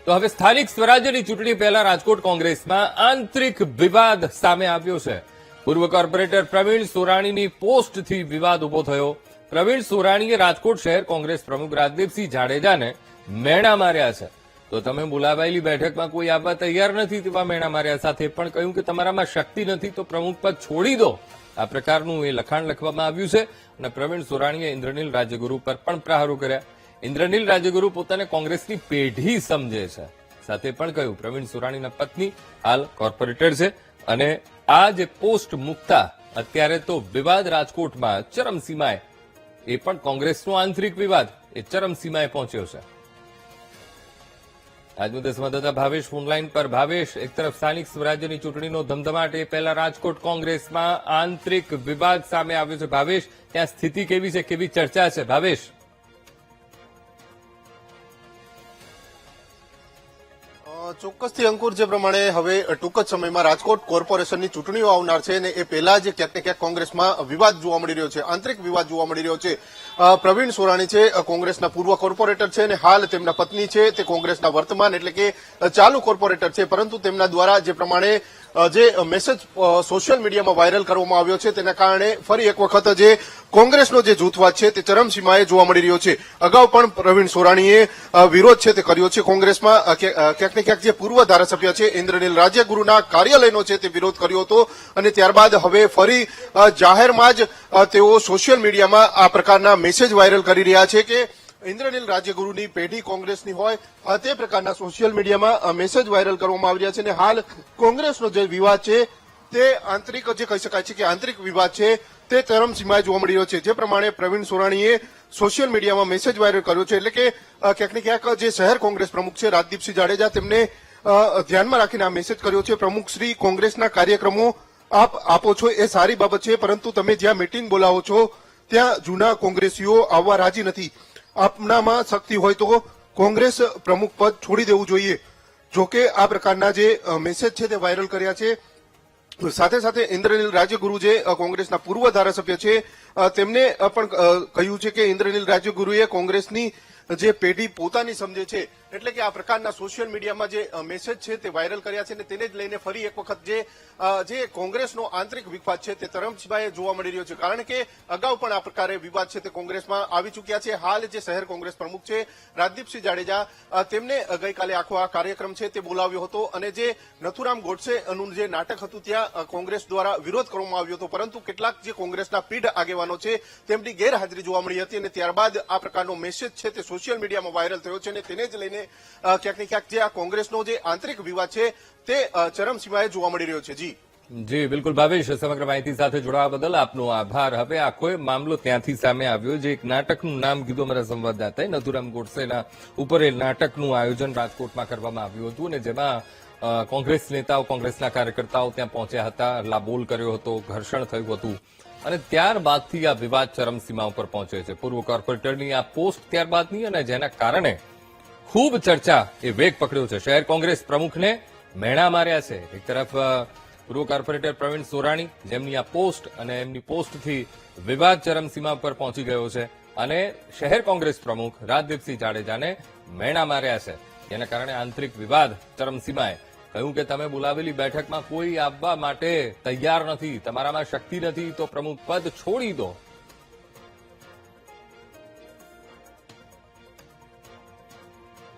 તો હવે સ્થાનિક સ્વરાજ્યની ચૂંટણી પહેલા રાજકોટ કોંગ્રેસમાં આંતરિક વિવાદ સામે આવ્યો છે. પૂર્વ કોર્પોરેટર પ્રવીણ સોરાણીની પોસ્ટથી વિવાદ ઉભો થયો. પ્રવીણ સોરાણીએ રાજકોટ શહેર કોંગ્રેસ પ્રમુખ રાજદીપસિંહ જાડેજાને મેણા માર્યા છે. તો તમે બોલાવાયેલી બેઠકમાં કોઈ આવવા તૈયાર નથી તેવા મેણા માર્યા, સાથે પણ કહ્યું કે તમારામાં શક્તિ નથી તો પ્રમુખ પદ છોડી દો. આ પ્રકારનું એ લખાણ લખવામાં આવ્યું છે. અને પ્રવીણ સોરાણીએ ઇન્દ્રનીલ રાજ્યગુરુ પર પણ પ્રહારો કર્યા. ઇન્દ્રનીલ રાજ્યગુરુ પોતાને કોંગ્રેસની પેઢી સમજે છે. સાથે પણ કહ્યું પ્રવીણ સોરાણીના પત્ની હાલ કોર્પોરેટર છે અને આ જે પોસ્ટ મૂકતા અત્યારે તો વિવાદ રાજકોટમાં ચરમસીમાએ, એ પણ કોંગ્રેસનો આંતરિક વિવાદ એ ચરમસીમાએ પહોંચ્યો છે. આજનો સંવાદદાતા ભાવેશ ફોનલાઈન પર. ભાવેશ, એક તરફ સ્થાનિક સ્વરાજ્યની ચૂંટણીનો ધમધમાટ, એ પહેલા રાજકોટ કોંગ્રેસમાં આંતરિક વિવાદ સામે આવ્યો છે. ભાવેશ, ત્યાં સ્થિતિ કેવી છે, કેવી ચર્ચા છે? ભાવેશ, ચોક્કસથી અંકુર, જે પ્રમાણે હવે ટૂંક જ સમયમાં રાજકોટ કોર્પોરેશનની ચૂંટણીઓ આવનાર છે અને એ પહેલા જ ક્યાંક ને ક્યાંક કોંગ્રેસમાં વિવાદ જોવા મળી રહ્યો છે, આંતરિક વિવાદ જોવા મળી રહ્યો છે. પ્રવીણ સોરાણી છે કોંગ્રેસના પૂર્વ કોર્પોરેટર છે અને હાલ તેમના પત્ની છે તે કોંગ્રેસના વર્તમાન એટલે કે ચાલુ કોર્પોરેટર છે, પરંતુ તેમના દ્વારા જે પ્રમાણે જે મેસેજ સોશિયલ મીડિયામાં વાયરલ કરવામાં આવ્યો છે તેના કારણે ફરી એક વખત જે કોંગ્રેસનો જે જૂથવાદ છે તે ચરમસીમાએ જોવા મળી રહ્યો છે. અગાઉ પણ પ્રવીણ સોરાણીએ વિરોધ છે તે કર્યો છે કોંગ્રેસમાં. ક્યાંક ને ક્યાંક જે પૂર્વ ધારાસભ્ય છે ઇન્દ્રનીલ રાજ્યગુરુના કાર્યાલયનો છે તે વિરોધ કર્યો હતો અને ત્યારબાદ હવે ફરી જાહેરમાં જ તેઓ સોશિયલ મીડિયામાં આ પ્રકારના મેસેજ વાયરલ કરી રહ્યા છે કે ઇન્દ્રનીલ રાજ્યગુરુની પેઢી કોંગ્રેસની હોય તે પ્રકારના સોશિયલ મીડિયામાં મેસેજ વાયરલ કરવામાં આવી રહ્યા છે. અને હાલ કોંગ્રેસનો જે વિવાદ છે તે આંતરિક જે કહી શકાય છે કે આંતરિક વિવાદ છે તે ચરમસીમાએ જોવા મળી રહ્યો છે. જે પ્રમાણે પ્રવીણ સોરાણીએ સોશિયલ મીડિયામાં મેસેજ વાયરલ કર્યો છે, એટલે કે ક્યાંક ને ક્યાંક જે શહેર કોંગ્રેસ પ્રમુખ છે રાજદીપસિંહ જાડેજા, તેમને ધ્યાનમાં રાખીને આ મેસેજ કર્યો છે. પ્રમુખ શ્રી, કોંગ્રેસના કાર્યક્રમો આપ આપો છો એ સારી બાબત છે, પરંતુ તમે જ્યાં મીટિંગ બોલાવો છો ત્યાં જૂના કોંગ્રેસીઓ આવવા રાજી નથી. આપનામાં શક્તિ હોય તો કોંગ્રેસ પ્રમુખ પદ છોડી દેવું જોઈએ. જોકે આ પ્રકારના જે મેસેજ છે તે વાયરલ કર્યા છે. સાથે સાથે ઇન્દ્રનીલ રાજ્યગુરુ જે કોંગ્રેસના પૂર્વ ધારાસભ્ય છે તેમને પણ કહ્યું છે કે ઇન્દ્રનીલ રાજ્યગુરુએ કોંગ્રેસની જે પેઢી પોતાની સમજે છે, એટલે કે આ પ્રકારના સોશિયલ મીડિયામાં જે મેસેજ છે તે વાયરલ કર્યા છે અને તેને જ લઈને ફરી એક વખત જે કોંગ્રેસનો આંતરિક વિવાદ છે તે ચરમસીમાએ જોવા મળી રહ્યો છે. કારણ કે અગાઉ પણ આ પ્રકારે વિવાદ છે તે કોંગ્રેસમાં આવી ચૂક્યા છે. હાલ જે શહેર કોંગ્રેસ પ્રમુખ છે રાજદીપસિંહ જાડેજા, તેમને ગઈકાલે આખો આ કાર્યક્રમ છે તે બોલાવ્યો હતો અને જે નથુરામ ગોડસેનું જે નાટક હતું ત્યાં કોંગ્રેસ દ્વારા વિરોધ કરવામાં આવ્યો હતો, પરંતુ કેટલાક જે કોંગ્રેસના પીઢ આગેવાનો છે તેમની ગેરહાજરી જોવા મળી હતી અને ત્યારબાદ આ પ્રકારનો મેસેજ છે તે સોશિયલ મીડિયામાં વાયરલ થયો છે અને તેને જ લઈને ક્યાંક ને ક્યાંક જે આ કોંગ્રેસનો જે આંતરિક વિવાદ છે તે ચરમસીમાએ જોવા મળી રહ્યો છે. જી બિલકુલ ભાવેશ, સમગ્ર માહિતી સાથે જોડાવા બદલ આપનો આભાર. હવે આખો મામલો ત્યાંથી સામે આવ્યો, જે એક નાટકનું નામ કીધું અમારા સંવાદદાતાએ, નથુરામ ગોડસેના ઉપર એ નાટકનું આયોજન રાજકોટમાં કરવામાં આવ્યું હતું અને જેમાં કોંગ્રેસ નેતાઓ, કોંગ્રેસના કાર્યકર્તાઓ ત્યાં પહોંચ્યા હતા, હલ્લાબોલ કર્યો હતો, ઘર્ષણ થયું હતું અને ત્યારબાદથી આ વિવાદ ચરમસીમા ઉપર પહોંચે છે. પૂર્વ કોર્પોરેટરની આ પોસ્ટ ત્યારબાદની અને જેના કારણે ખૂબ ચર્ચા એ વેગ પકડ્યો છે. શહેર કોંગ્રેસ પ્રમુખને મેણા માર્યા છે. એક તરફ પૂર્વ કોર્પોરેટર પ્રવીણ સોરાણી, જેમની આ પોસ્ટ અને એમની પોસ્ટથી વિવાદ ચરમસીમા પર પહોંચી ગયો છે અને શહેર કોંગ્રેસ પ્રમુખ રાજદીપસિંહ જાડેજાને મેણા માર્યા છે. જેના કારણે આંતરિક વિવાદ ચરમસીમાએ. કહ્યું કે તમે બોલાવેલી બેઠકમાં કોઈ આવવા માટે તૈયાર નથી, તમારામાં શક્તિ નથી તો પ્રમુખ પદ છોડી દો.